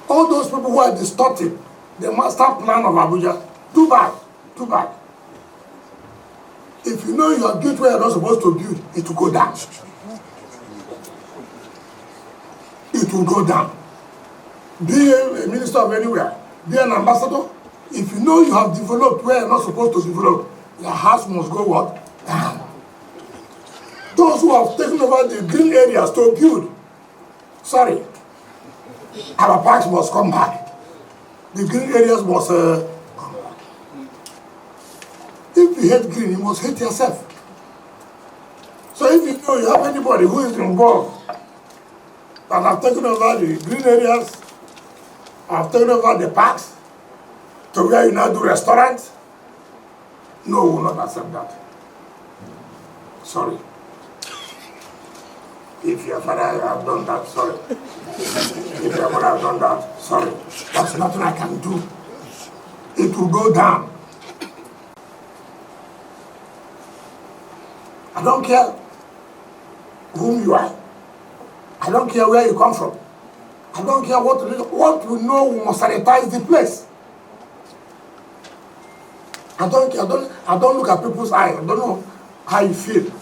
All those people who are distorting the master plan of Abuja, too bad, too bad. If you know you are built where you're not supposed to build, it will go down. It will go down. Be a minister of anywhere, be an ambassador. If you know you have developed where you're not supposed to develop, your house must go what? Down. Those who have taken over the green areas to build, sorry, our parks must come back. The green areas must come back. If you hate green, you must hate yourself. So if you know you have anybody who is involved that have taken over the green areas, have taken over the parks, to where you now do restaurants, no, we will not accept that. Sorry. If your father have done that, sorry. If your mother have done that, sorry. That's nothing I can do. It will go down. I don't care whom you are. I don't care where you come from. I don't care what you know, we must sanitize the place. I don't look at people's eyes. I don't know how you feel.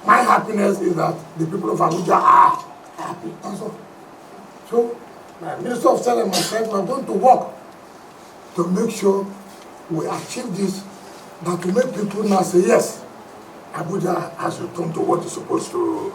My happiness is that the people of Abuja are happy. That's all. So, my Minister of State and myself are going to work to make sure we achieve this, that will make people now say, yes, Abuja has returned to what it's supposed to